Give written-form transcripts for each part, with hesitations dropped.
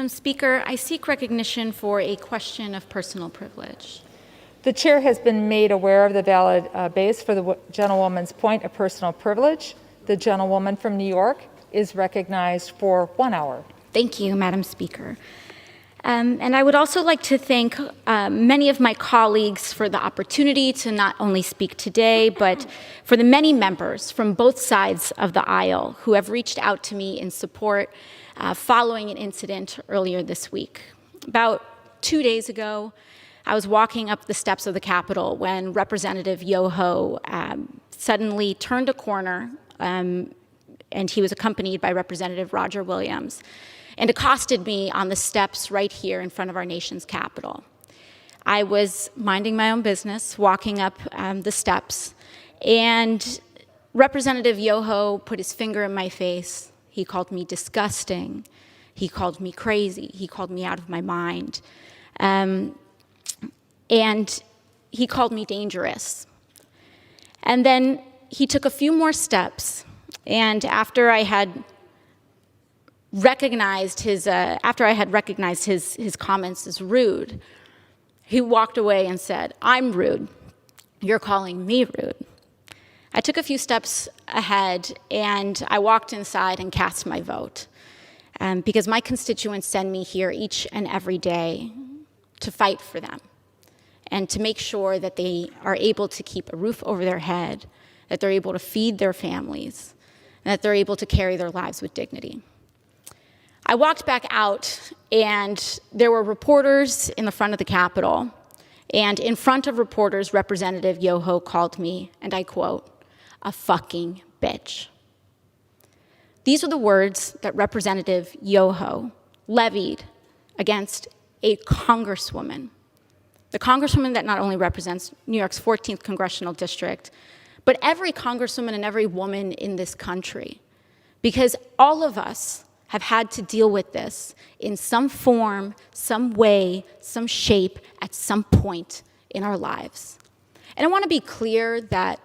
Madam Speaker, I seek recognition for a question of personal privilege. The chair has been made aware of the valid base for the gentlewoman's point of personal privilege. The gentlewoman from New York is recognized for 1 hour. Thank you, Madam Speaker. And I would also like to thank many of my colleagues for the opportunity to not only speak today, but for the many members from both sides of the aisle who have reached out to me in support following an incident earlier this week. About 2 days ago, I was walking up the steps of the Capitol when Representative Yoho suddenly turned a corner, and he was accompanied by Representative Roger Williams, and accosted me on the steps right here in front of our nation's Capitol. I was minding my own business, walking up the steps, and Representative Yoho put his finger in my face. He called me disgusting. He called me crazy. He called me out of my mind. And he called me dangerous. And then he took a few more steps, and after I had recognized his comments as rude, he walked away and said, "I'm rude. You're calling me rude." I took a few steps ahead, and I walked inside and cast my vote, because my constituents send me here each and every day to fight for them and to make sure that they are able to keep a roof over their head, that they're able to feed their families, and that they're able to carry their lives with dignity. I walked back out, and there were reporters in the front of the Capitol, and in front of reporters, Representative Yoho called me, and I quote, "a fucking bitch." These are the words that Representative Yoho levied against a congresswoman, the congresswoman that not only represents New York's 14th congressional district, but every congresswoman and every woman in this country, because all of us have had to deal with this in some form, some way, some shape, at some point in our lives. And I want to be clear that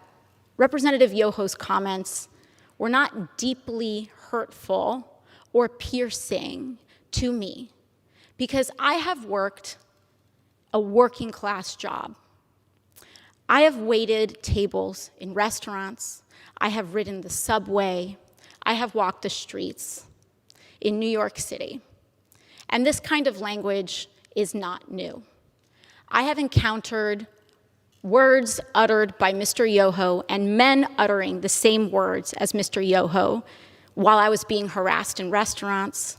Representative Yoho's comments were not deeply hurtful or piercing to me, because I have worked a working class job. I have waited tables in restaurants. I have ridden the subway. I have walked the streets in New York City. And this kind of language is not new. I have encountered words uttered by Mr. Yoho and men uttering the same words as Mr. Yoho while I was being harassed in restaurants.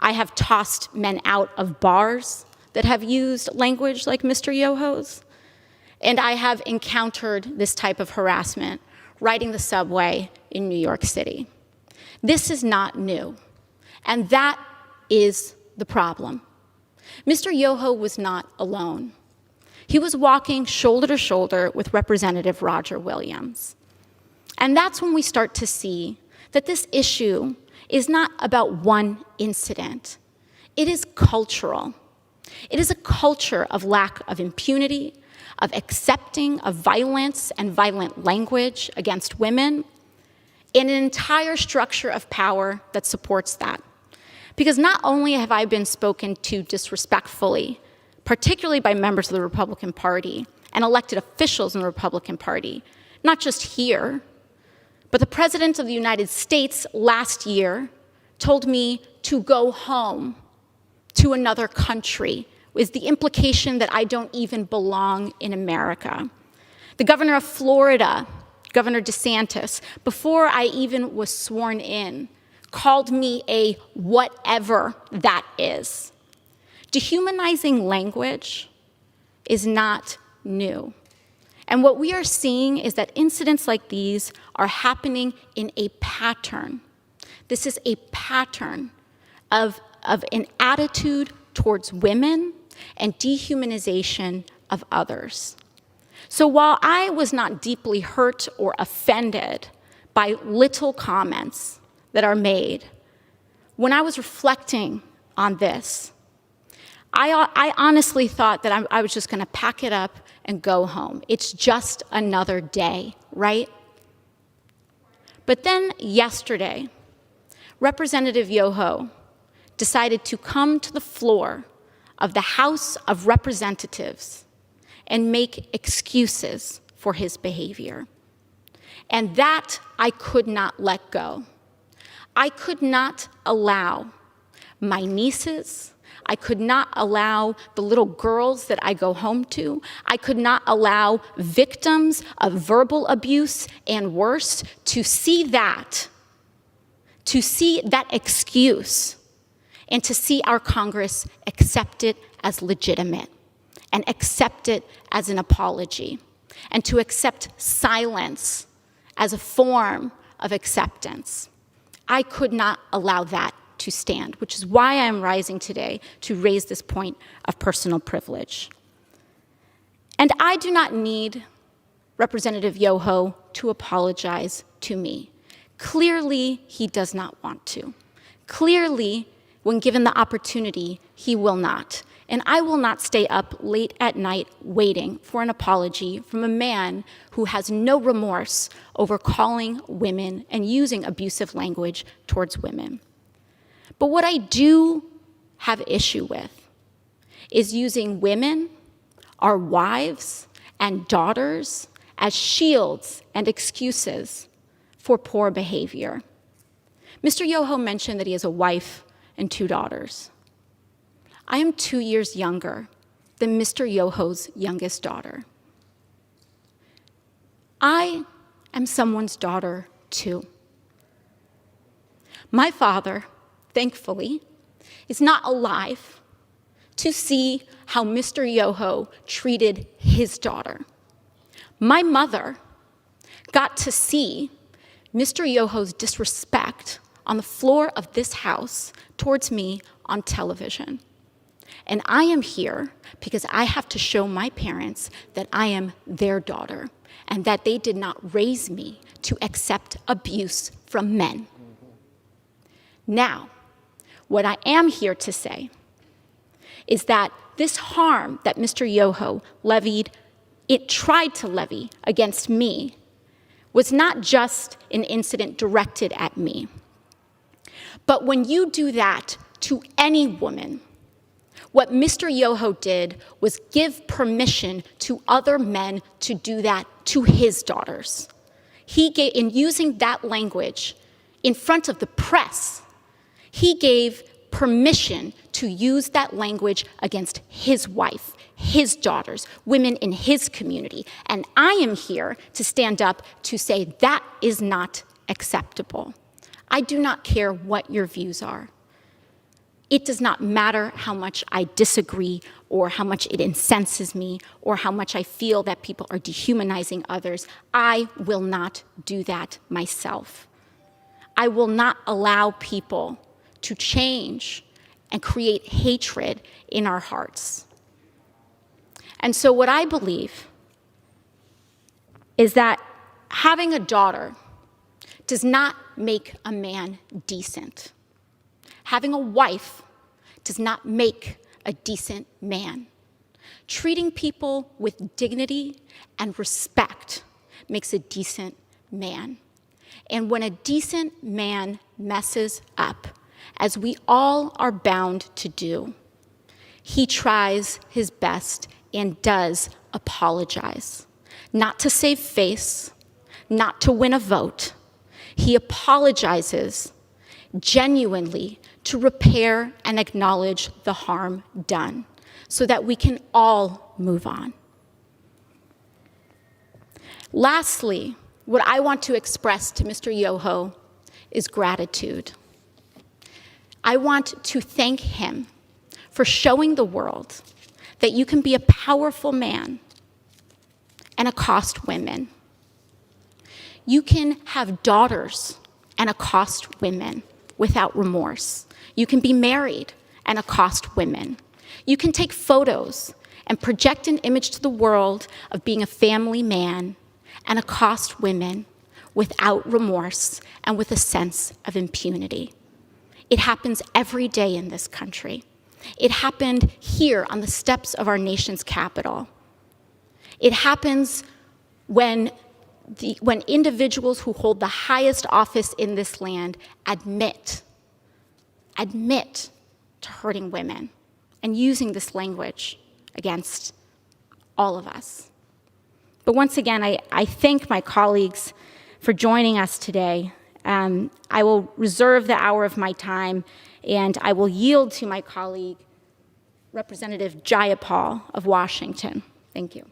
I have tossed men out of bars that have used language like Mr. Yoho's. And I have encountered this type of harassment riding the subway in New York City. This is not new. And that is the problem. Mr. Yoho was not alone. He was walking shoulder to shoulder with Representative Roger Williams. And that's when we start to see that this issue is not about one incident. It is cultural. It is a culture of lack of impunity, of accepting of violence and violent language against women, and an entire structure of power that supports that. Because not only have I been spoken to disrespectfully, particularly by members of the Republican Party and elected officials in the Republican Party, not just here, but the President of the United States last year told me to go home to another country, with the implication that I don't even belong in America. The governor of Florida, Governor DeSantis, before I even was sworn in, called me a whatever that is. Dehumanizing language is not new. And what we are seeing is that incidents like these are happening in a pattern. This is a pattern of an attitude towards women and dehumanization of others. So while I was not deeply hurt or offended by little comments that are made, when I was reflecting on this, I honestly thought that I was just going to pack it up and go home. It's just another day, right? But then yesterday, Representative Yoho decided to come to the floor of the House of Representatives and make excuses for his behavior. And that I could not let go. I could not allow my nieces, I could not allow the little girls that I go home to, I could not allow victims of verbal abuse and worse to see that excuse, and to see our Congress accept it as legitimate and accept it as an apology, and to accept silence as a form of acceptance. I could not allow that to stand, which is why I am rising today to raise this point of personal privilege. And I do not need Representative Yoho to apologize to me. Clearly, he does not want to. Clearly, when given the opportunity, he will not. And I will not stay up late at night waiting for an apology from a man who has no remorse over calling women and using abusive language towards women. But what I do have issue with is using women, our wives and daughters, as shields and excuses for poor behavior. Mr. Yoho mentioned that he has a wife and 2 daughters. I am 2 years younger than Mr. Yoho's youngest daughter. I am someone's daughter too. My father, thankfully, is not alive to see how Mr. Yoho treated his daughter. My mother got to see Mr. Yoho's disrespect on the floor of this house towards me on television. And I am here because I have to show my parents that I am their daughter and that they did not raise me to accept abuse from men. Now, what I am here to say is that this harm that Mr. Yoho tried to levy against me was not just an incident directed at me. But when you do that to any woman, what Mr. Yoho did was give permission to other men to do that to his daughters. In using that language in front of the press, he gave permission to use that language against his wife, his daughters, women in his community. And I am here to stand up to say that is not acceptable. I do not care what your views are. It does not matter how much I disagree or how much it incenses me or how much I feel that people are dehumanizing others. I will not do that myself. I will not allow people to change and create hatred in our hearts. And so what I believe is that having a daughter does not make a man decent. Having a wife does not make a decent man. Treating people with dignity and respect makes a decent man. And when a decent man messes up, as we all are bound to do, he tries his best and does apologize. Not to save face, not to win a vote. He apologizes genuinely to repair and acknowledge the harm done so that we can all move on. Lastly, what I want to express to Mr. Yoho is gratitude. I want to thank him for showing the world that you can be a powerful man and accost women. You can have daughters and accost women without remorse. You can be married and accost women. You can take photos and project an image to the world of being a family man and accost women without remorse and with a sense of impunity. It happens every day in this country. It happened here on the steps of our nation's capital. It happens when individuals who hold the highest office in this land admit to hurting women and using this language against all of us. But once again, I thank my colleagues for joining us today. I will reserve the hour of my time, and I will yield to my colleague, Representative Jayapal of Washington. Thank you.